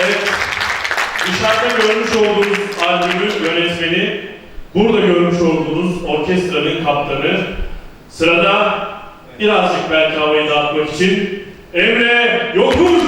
Evet, dışarıda görmüş olduğunuz albümün yönetmeni, burada görmüş olduğunuz orkestranın kaptanı, sırada birazcık belki havayı dağıtmak için Emre Yokuş.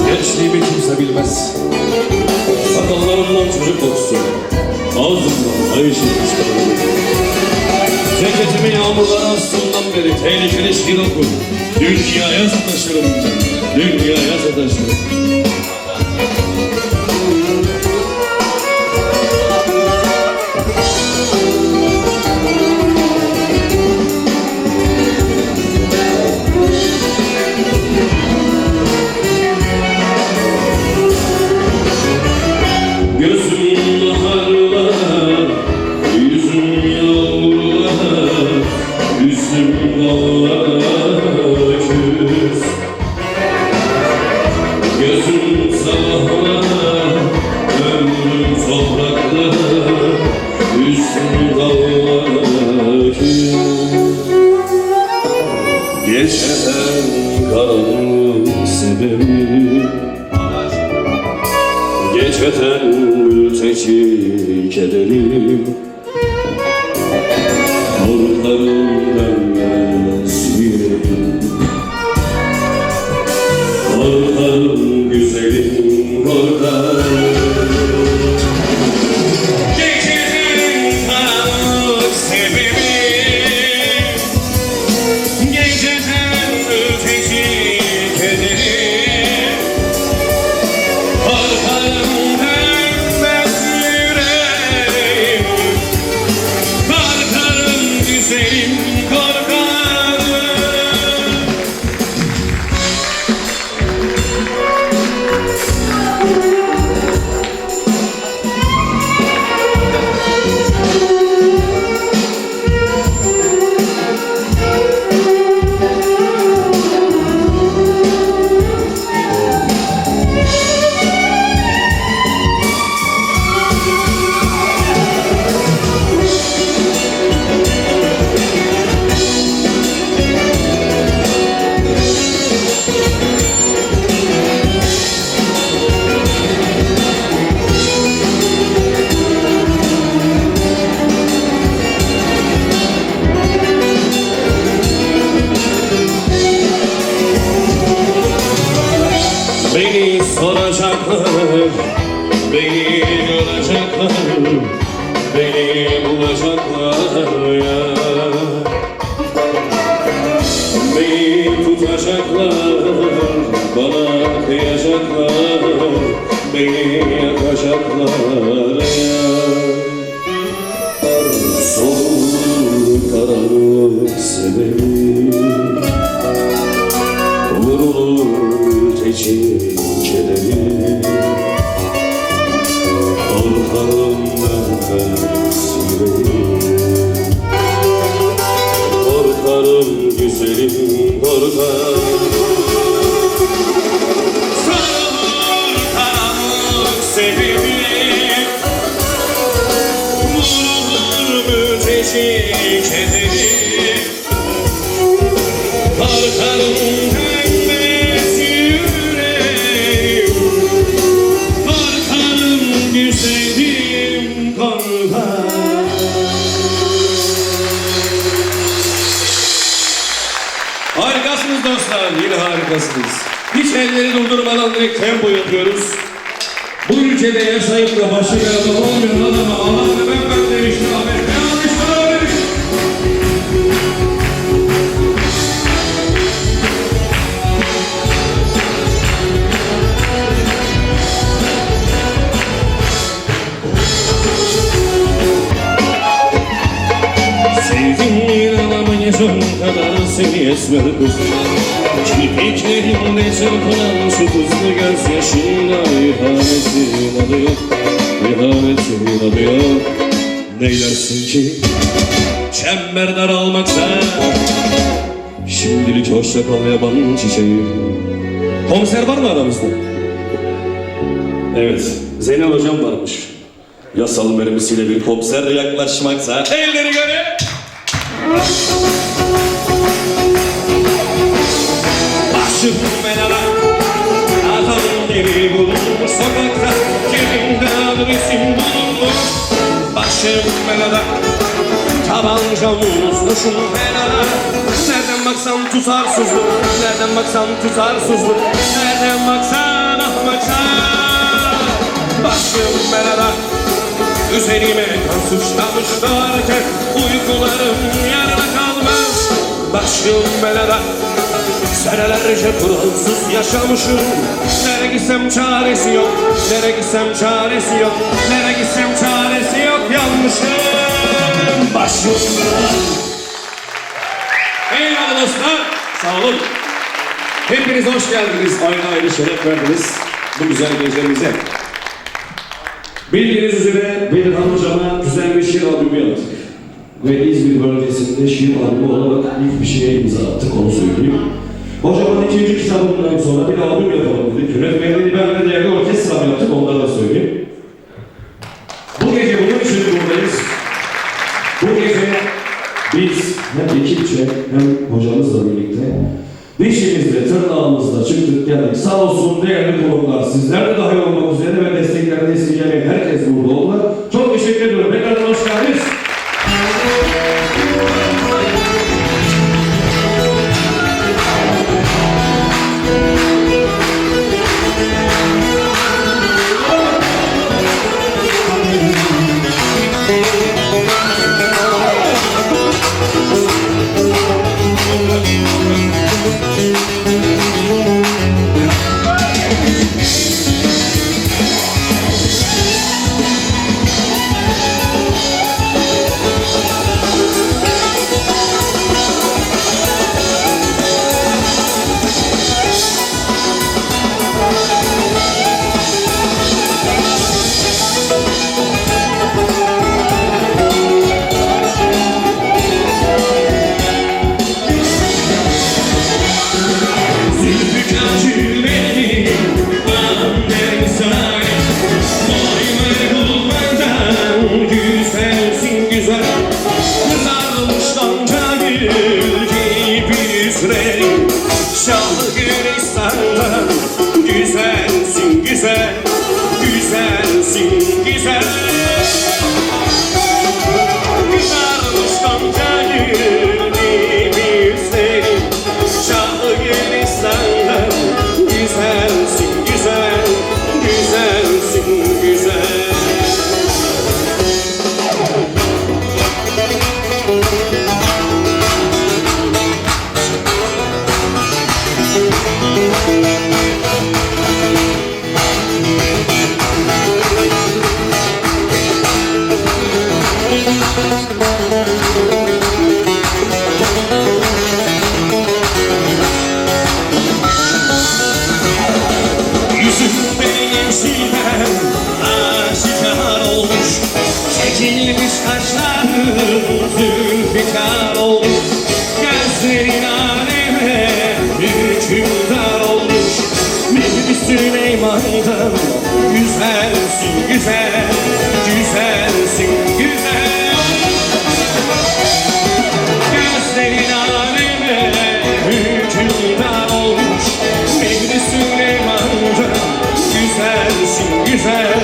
Gençliğimi kimse bilmez. Sakallarımdan çocuk kokusu, ağzımdan ay ışığı çıkarır. Ceketimi yağmurlar astığından beri tehlikeli şiir okur. Dünyaya sataşırım ben, dünyaya sataşırım. Gözüm baharlar, yüzüm yağmurlar, yüzüm dağlar küs. Gözüm sabahlar, ömrüm topraklar, yüzüm dağlar küs. Geçen karanlık sebebi, geçmeden mülteci kederim, korkarım dönmez yüreğim. Korkarım güzelim, korkarım. Geçmeden karanlık sebebi, geçmeden mülteci kederim, korkarım. Beni soracaklar, beni görecekler, beni bulacaklar ya. Beni tutacaklar, bana kıyacaklar, beni yakacaklar ya. Soğuk karanlık sebebi, vurulur mülteci kederim. Korkarım dönmez yüreğim. Korkarım güzelim, korkarım. Soğuk karanlık sebebi, vurulur mülteci kederim. Korkarım dönmez yüreğim, korkarım güzelim, korkarım. Harikasınız dostlar, yine harikasınız. Hiç elleri durdurmadan direkt tempo yapıyoruz. Bu ülkede yaşayıp da başı yarıda olmayan adama Allah ve ben demiştim Ahmet. Ne almışlar öyle? Sevdiğin adamın yaşam kadar seni esmer kız. Kirpiklerinde çırpınan şu kızlı gözyaşıyla ihanetin adı yok, ihanetin adı yok. Neylersin ki çember daralmaksa. Şimdilik hoşça kal yaban çiçeği. Komiser var mı aramızda? Evet, Zeynel hocam varmış. Yasal mermisiyle bir komiser yaklaşmaksa. Elleri göre. Başım belada, adam gibi bulunmuş sokakta, cebimde adresim bulunmuş. Başım belada, tabancam uzmuşum belada. Nereden baksan tutarsızlık, nereden baksan tutarsızlık, nereden baksan ahmakça. Başım belada, üzerime kan sıçramış derken uykularım yarıda kalmış. Başım belada, senelerce kuralsız yaşamışım. Nereye gitsem çaresi yok, nereye gitsem çaresi yok, nereye gitsem çaresi yok, yanmışım. Başım belada. Eyvallah dostlar, sağ olun. Hepiniz hoş geldiniz, ayrı ayrı şeref verdiniz bu güzel gecemize. Bildiğiniz üzere Bedirhan hocama güzel bir şiir albümü yaptık. Ve İzmir bölgesinde şiir albümü olarak ilk bir şeye imza attık, onu söyleyeyim. Hocamın ikinci kitabından sonra bir albüm yapalım dedik. Yönetmenliğini ben de değerli orkestram yaptık, onları da söyleyeyim. Bu gece bunun için buradayız. Bu gece biz hem ekipçe hem hocamızla birlikte dişimizle, tırnağımızla çıktık geldik. Sağ olsun değerli konuklar, sizler de dahil olmak üzere ve desteklerini esirgemeyen herkes burada oldular. Çok teşekkür ediyorum. Tekrar hoş geldiniz. Güzelsin güzel, güzelsin güzel. Kızarmış gonca gül gibi yüzlerin, şahlı Gülistan'dan. Güzelsin güzel, güzelsin güzel. Çekilmiş kaşların zülfikar olmuş, gözlerin aleme hükümdar olmuş. Bir Süleyman'dan güzelsin güzel, güzelsin güzel. Gözlerin aleme hükümdar olmuş, bir Süleyman'dan güzelsin güzel,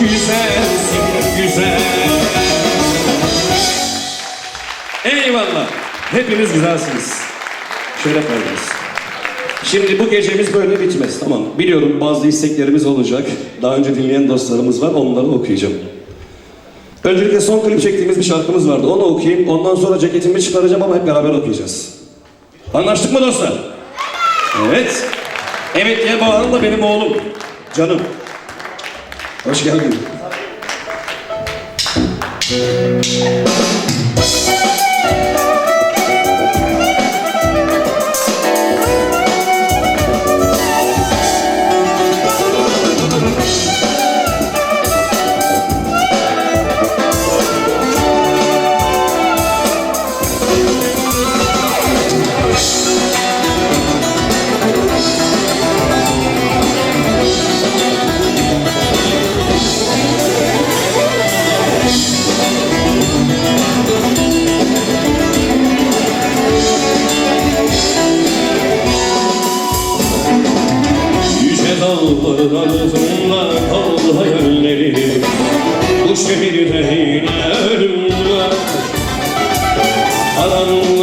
güzelsin güzel. Eyvallah. Hepiniz güzelsiniz. Şeref verdiniz. Şimdi bu gecemiz böyle bitmez, tamam. Biliyorum bazı isteklerimiz olacak. Daha önce dinleyen dostlarımız var, onları okuyacağım. Öncelikle son klip çektiğimiz bir şarkımız vardı, onu okuyayım. Ondan sonra ceketimi çıkaracağım ama hep beraber okuyacağız. Anlaştık mı dostlar? Evet. Evet diye bağıran da benim oğlum. Canım. Hoş geldin.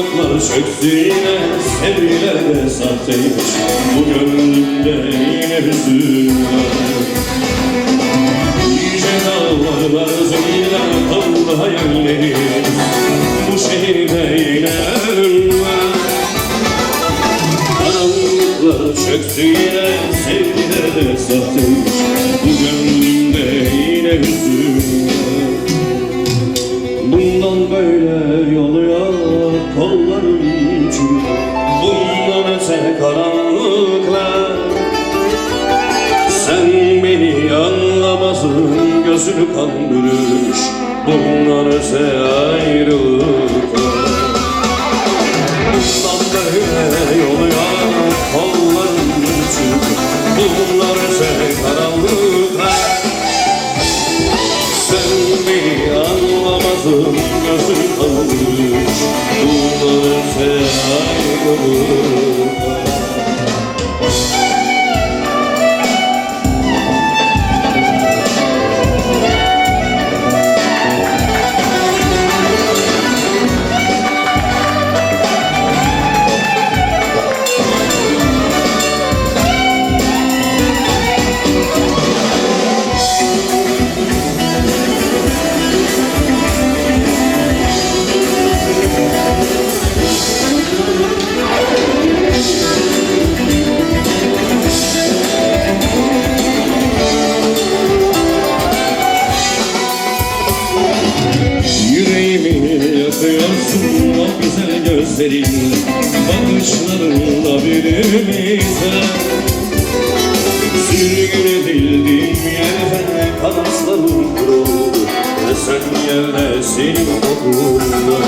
Karanlıklar çöktü yine, sevgiler de sahteymiş. Bu gönlümde yine hüzün var. Yüce dağlar arzuyla kaldı hayallerim. Bu şehirde yine ölüm var. Karanlıklar çöktü yine, sevgiler de sahteymiş. Bu gönlümde yine hüzün var. Bundan böyle yoluya kollarım çürüdü. Bundan öte karanlıklar. Sen beni anlamazsın, gözünü kan bürümüş. Bundan öte ayrılıklar. Bundan böyle yoluya kollarım çürüdü. Bundan öte karanlıklar. Sen beni anlamazsın, gözün kalmış. Bundan öte ayrılıklar. Yakıyorsun o güzel gözlerinle, bakışlarınla birbirimize. Sürgün edildim yerden, kanatlarım kırıldı ve sen yerde senin kokunla.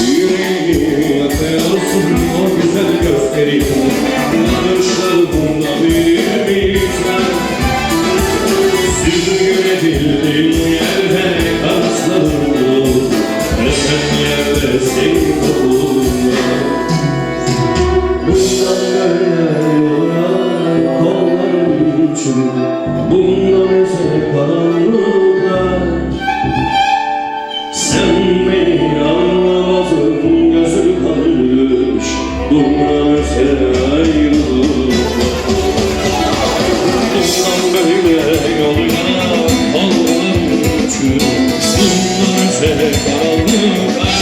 Yüreğimi yakıyorsun o güzel gözlerinle, bakışlarınla birbirimize. Sürgün edildim yerden, kanatlarım sen yerde senin kokunla. Bundan böyle yola kollarım çürüdü. Bundan öte karanlıklar. Sen beni anlamazsın, gözün kalmış. Bundan öte ayrılıklar. Bundan böyle yola kollarım çürüdü. Bundan öte karanlıklar.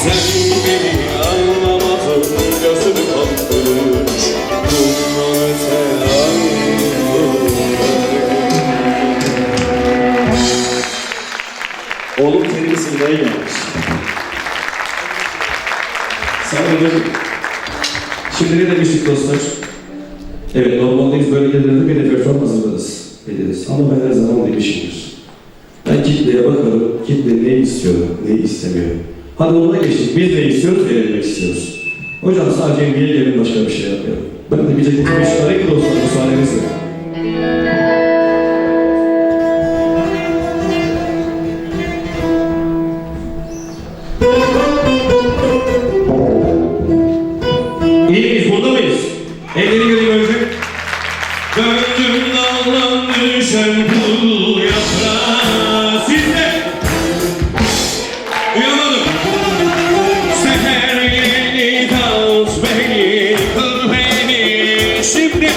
Sen beni anlamadın, gözüm kalmış. Bundan öte ayrılıklar. Oğlum senin simgeye gelmiş. Sanırım. Şimdi ne demiştik dostlar? Evet, normalde biz böyle yerlerde bir repertuar hazırlarız. Ederiz. Ama ben her zaman demişimdir. Ben kitleye bakarım, kitle ne istiyor, ne istemiyor. Hadi ona geçtik, biz ne istiyoruz, verebilmek istiyoruz. Hocam sadece niye gelin, başka bir şey yapmayalım. Ben de bir ceketimi çıkarayım ki dostlar, müsaadenizle. İyi miyiz, burada mıyız? Elleri göreyim önce. Gönlüm daldan düşen pul yaprağı. Sizde uyanmadım. Seher yeni kal beni, kıl beni şimdi.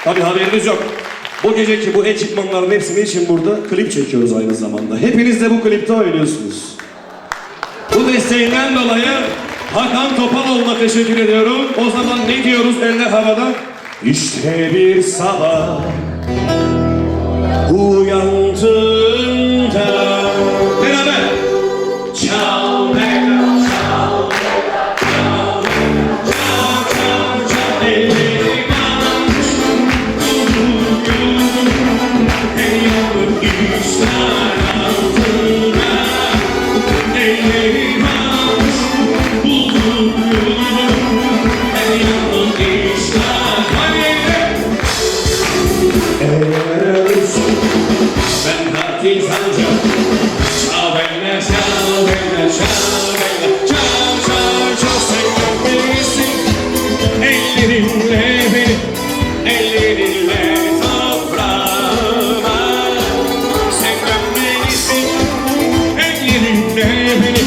Tabii haberiniz yok. Bu geceki bu ekipmanların hepsini için burada klip çekiyoruz aynı zamanda. Hepiniz de bu klipte oynuyorsunuz. Bu desteğinden dolayı Hakan Topaloğlu'na teşekkür ediyorum. O zaman ne diyoruz eller havada? İşte bir sabah uyandığımda beraber çal bella çal bella çal bella çal çal çal elleri yanmış ey yavrum işler altında elleri yanmış buldum ey yavrum işler eğer ölürsün ben partizanca çal bella çal bella çal bella çal çal çal sen gömmeliysin ellerinle beni ellerinle toprağıma sen gömmelisin ellerinle beni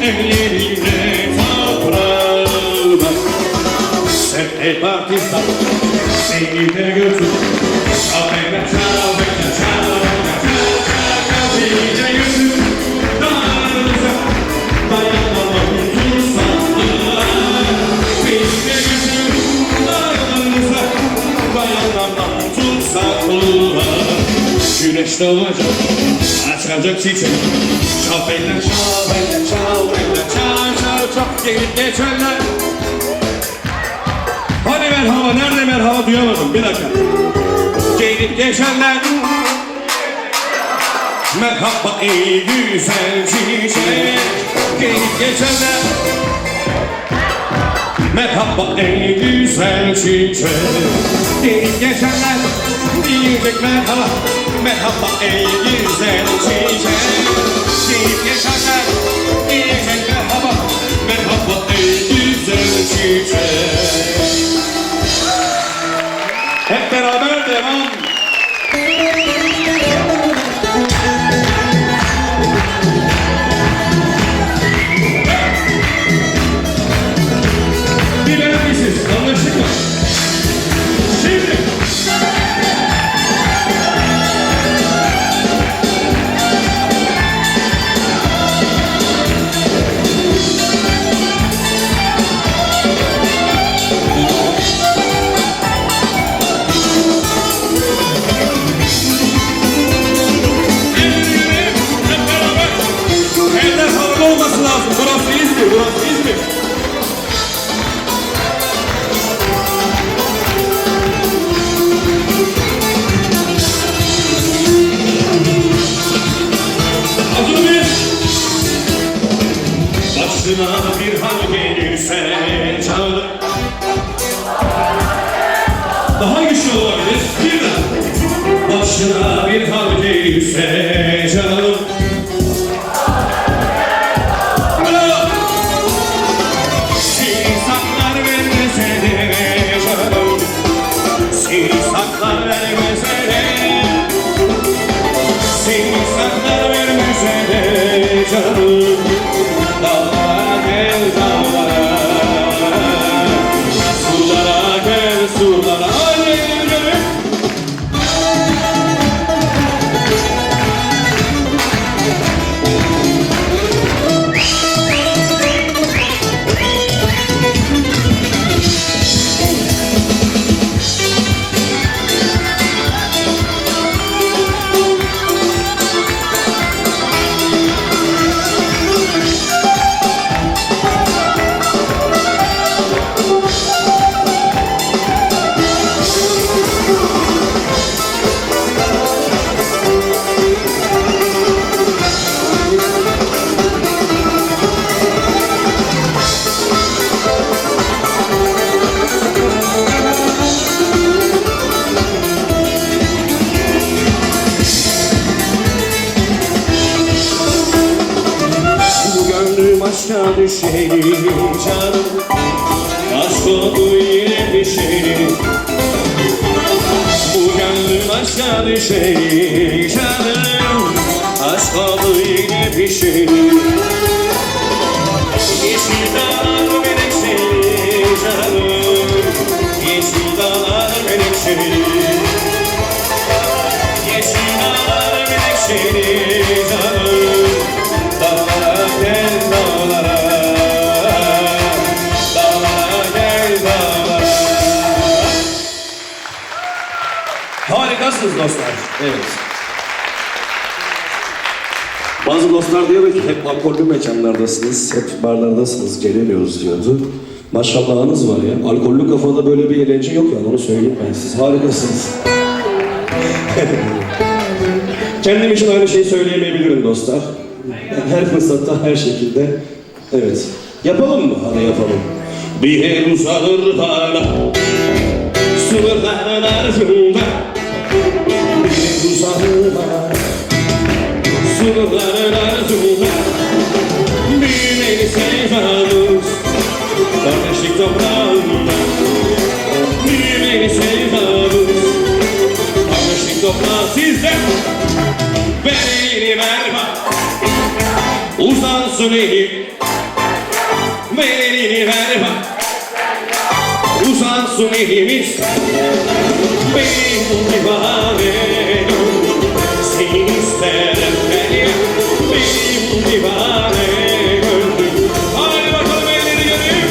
ellerinle toprağıma sen ey partizan seni de götür çal bella çal bella çal bella çal çal çal seni de götür dağlarımıza dayanamam tursaklığa seni de götür dağlarımıza dayanamam tursaklığa güneş doğacak açacak çiçek çal bella çal bella çal bella çal çal çal gelip geçenler. Hani merhaba, nerede merhaba duyamadım, bir dakika. Gelip geçenler merhaba ey güzel çiçek. Gelip geçenler merhaba ey güzel çiçek. Gelip geçenler diyecek merhaba, merhaba ey güzel çiçek. Gelip geçenler diyecek merhaba, merhaba ey güzel çiçek. Hep beraber devam. Bilen misiniz? Anlaştık mı? Şimdi. Olması lazım. Burası İzmir, burası İzmir. Hazır mıyız? Başına bir hal gelirse çağır. Daha güçlü olabilir. Bir daha. Başına bir hal gelirse çağır. Aşka düşerim canım, aşk oldu yine pişerim. Bu gönlüm aşka düşerim canım, aşk oldu yine pişerim. Yeşil dağlar menekşeli canım, yeşil dağlar menekşeli. neşeli canım. Dağlara gel dağlara, dağlara gel dağlara. Harikasınız dostlar. Evet. Bazı dostlar diyor ki hep alkollü mekanlardasınız, hep barlardasınız, gelemiyoruz diyordu. Maşallahınız var ya. Alkollü kafada böyle bir eğlence yok yani, onu söyleyeyim ben size. Harikasınız. Kendim için aynı şeyi söyleyemeyebilirim dostlar. Yani her fırsatta, her şekilde. Evet. Yapalım mı? Hadi yapalım. Bir el uzanır bana, sınırların ardında. Bir el uzanır bana, sınırların ardında. Büyümeni sevdamız, kardeşlik toprağında. Büyümeni sevdamız, kardeşlik toprağı sizde. Ver elini ver bak, uzansın elim. Ver elini ver bak, uzansın elimiz. Benim divanem, seni isterim ben ya. Benim divanem. Hadi bakalım elleri göreyim.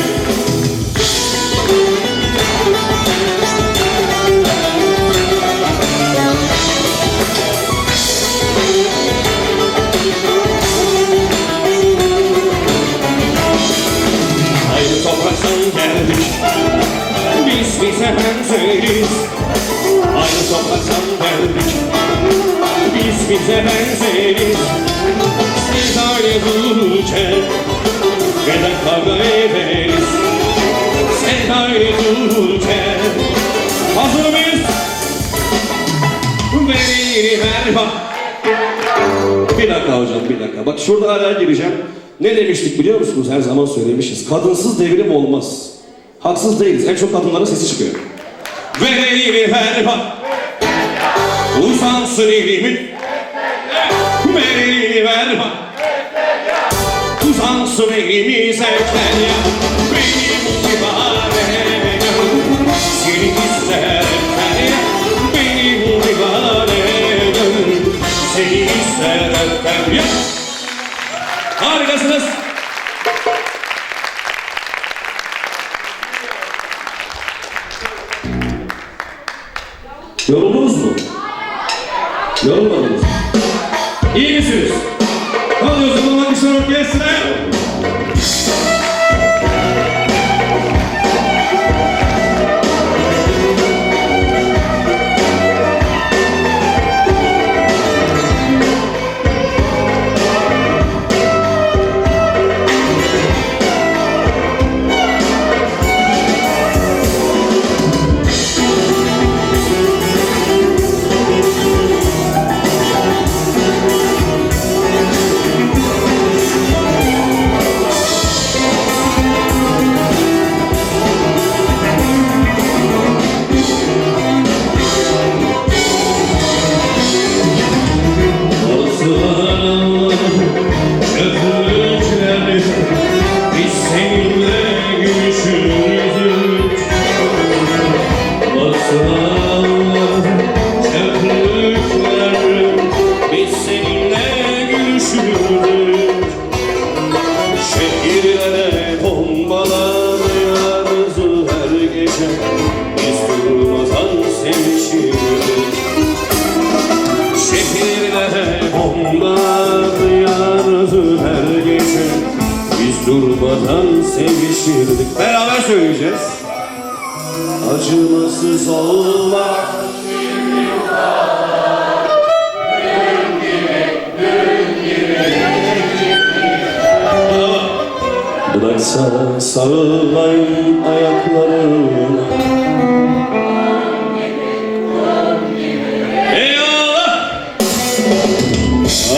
Aynı topraktan geldik, biz bize benzeriz. Aynı topraktan geldik, biz bize benzeriz. Siz ayrı dururken neden kavga ederiz? Sen ayrı dururken hazır mıyız? Ver ver bak. Bir dakika hocam, bir dakika. Bak şurada araya gireceğim. Ne demiştik biliyor musunuz? Her zaman söylemişiz. Kadınsız devrim olmaz. Haksız değiliz. En çok kadınların sesi çıkıyor. Ver elini ver bak, uzansın elimin. Ver elini ver bak, uzansın elimiz erken ya. Benim divanem, seni isterken ya. Benim divanem, seni isterken ya. Harikasınız. Yoruldunuz mu? Yorulmadınız mı? İyi misiniz? Hadi o zaman alkışlar orkestra. Şehirlere bombalar yağardı her gece. Biz durmadan sevişirdik. Şehirlere bombalar yağardı her gece. Biz durmadan sevişirdik. Beraber söyleyeceğiz. Acımasız olmak bıraksa sarılayım ayaklarına. Eyvallah!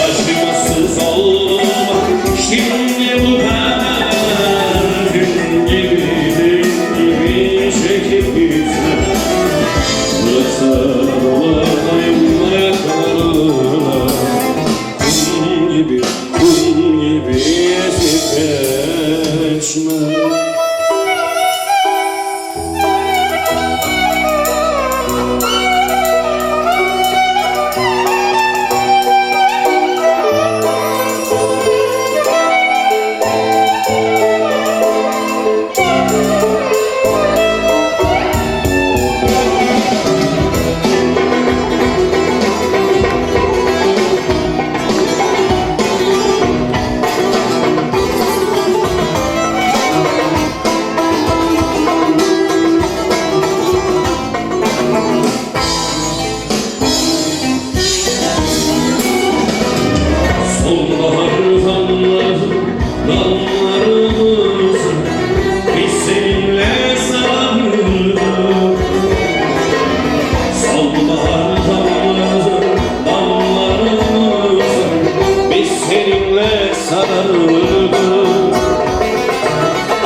Acımasız olmak şimdi bu kadar. Dün gibi çekip gitme. Bıraksa sarılayım ayaklarına. Kum gibi esip geçme.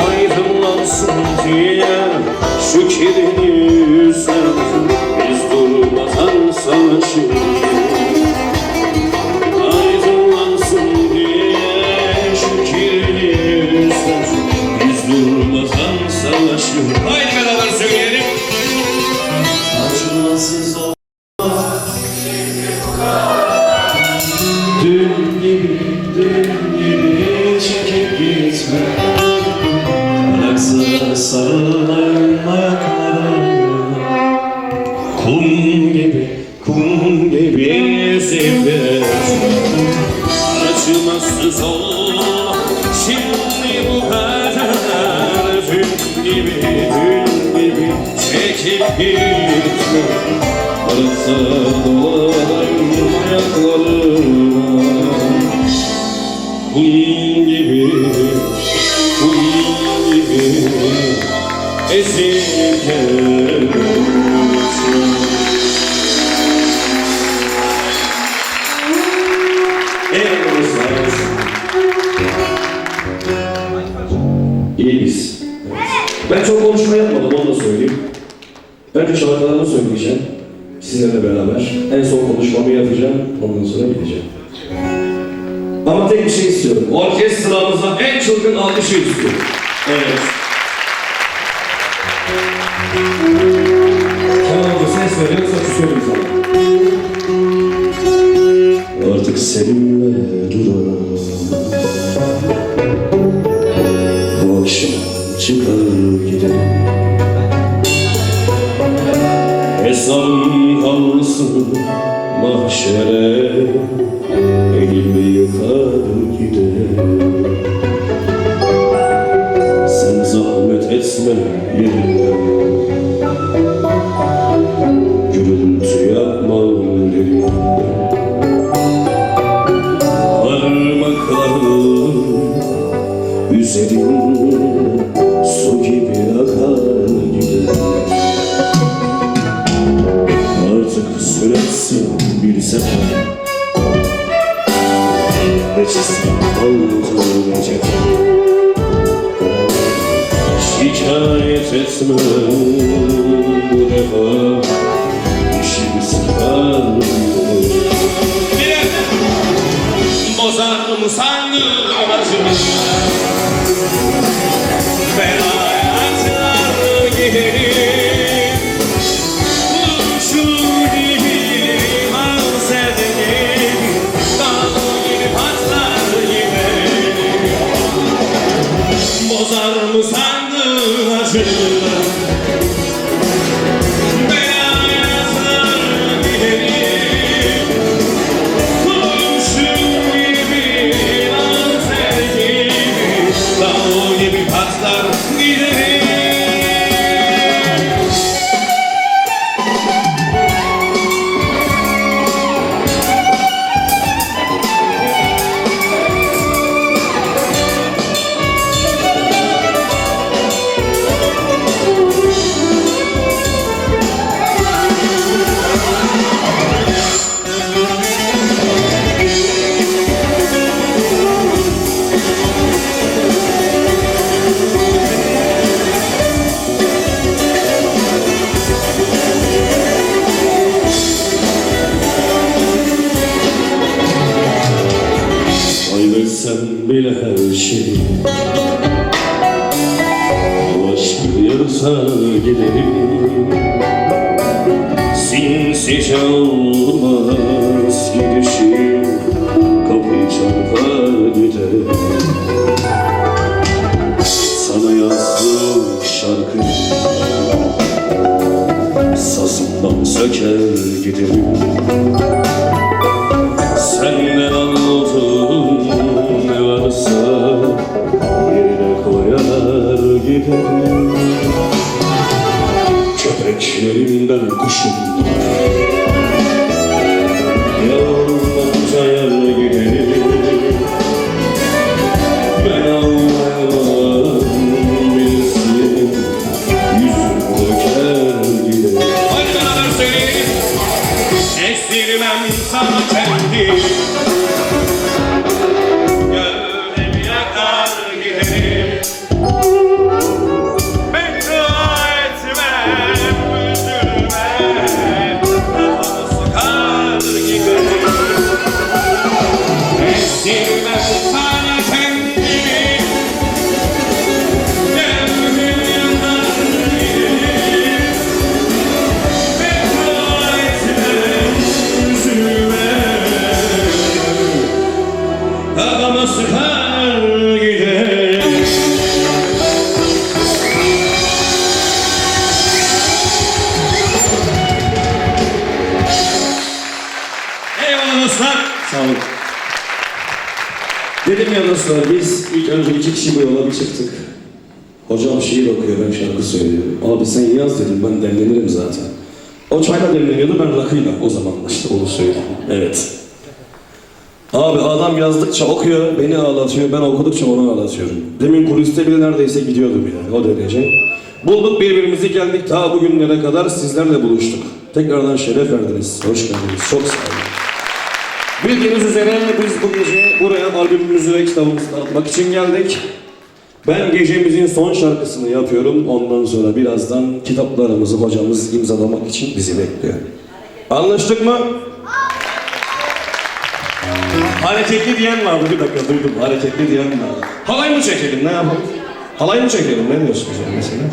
Aydınlansın diye şu kirli sen biz durmadan savaşıyoruz. Aydınlansın diye şu kirli sen biz durmadan savaşıyoruz. Haydi beraber söyleyelim. Acımasız ol. Dün gibi çekip gitme. Bıraksa sarılayım ayaklarına. Kum gibi zifret. Acımasız olma şimdi bu kadar. Dün gibi çekip gitme. Bıraksa dolayım ayaklarına. Kum gibi ezilip gelme. İyiyiz. Ben çok konuşma yapmadım, onu da söyleyeyim. Önce şarkılarımı söyleyeceğim. Sizlerle beraber. En son konuşmamı yapacağım. Ondan sonra gideceğim. Ama tek bir şey istiyorum. Orkestramıza en çılgın alkışı istiyorum. Evet. Kemal'da ses veriyor, saçı söyleyeyim sana. Artık seninle duramam. Bu akşam çıkar gidelim. Hesabım kalsın mahşere. Elimi yıkar gidelim. Sen zahmet etme yerimden. Gürültü yapma derim. Parmaklarım üzerin su gibi akar gider. Artık süretsin bir sefer. Nefesim oldu gece. Şikayet etme bu defa. İşimiz kaldı. Bozar mı sandın acımı? Feryatlar giderim. Kurşun gibi mahzedeyim. Dağ gibi patlar gibi. Bozar mı sandın acımı? Kaybetsem bile her şeyi, bu aşkı yarısa giderim. Sinsice olmaz gidişim, kapıyı çarpar giderim. Sana yazdığım şarkı sazımdan söker giderim. Senden aldığım ne varsa yerine koyar giderim. Köpeklerimden kuşum yoldan yer giderim. Ben ağlayamam bilsin, yüzüm döker giderim. Hadi beraber söyleyelim. Esirmem sana kendi. Gönlüm yakar. dostlar, biz ilk önce 2 kişi bu yola bir çıktık. Hocam şiir okuyor, ben şarkı söylüyorum. Abi sen yaz dedim, ben demlenirim zaten. O çayla demleniyordu, ben rakıyla. O zamanla işte onu söyleyeyim. Evet. Abi adam yazdıkça okuyor, beni ağlatıyor, ben okudukça onu ağlatıyorum. Demin kuliste bile neredeyse gidiyordum yani, o derece. Bulduk birbirimizi, geldik ta bugünlere kadar sizlerle buluştuk. Tekrardan şeref verdiniz, hoş geldiniz, çok sağ olun. Bildiğiniz üzere biz bu gece buraya albümümüzü ve kitabımızı atmak için geldik. Ben gecemizin son şarkısını yapıyorum, ondan sonra birazdan kitaplarımızı hocamız imzalamak için bizi bekliyor. Anlaştık mı? Hareketli diyen vardı, bir dakika duydum, hareketli diyen vardı. Halay mı çekelim, ne yapalım? Halay mı çekelim, ne diyorsun hocam mesela?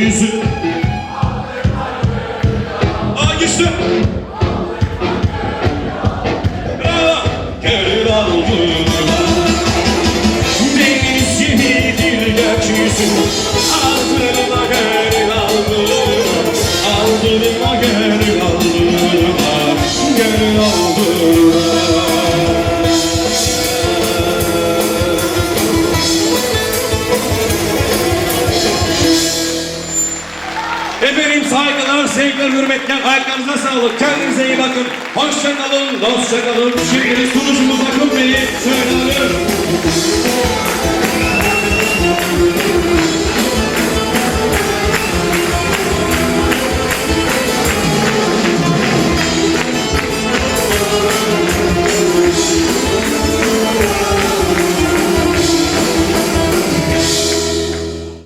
yüzü. Aa güçlü. Bravo. Gönül aldılar. Deniz gibidir gökyüzü. Aldırma gönül aldırma. Aldırma gönül aldırma. Gönül aldırma. Efendim saygılar, sevgiler, hürmetler, ayaklarınıza sağlık. Kendinize iyi bakın. Hoşça kalın, dostça kalın. Şimdi sunucumuz Akın Bey'i söyle alıyor.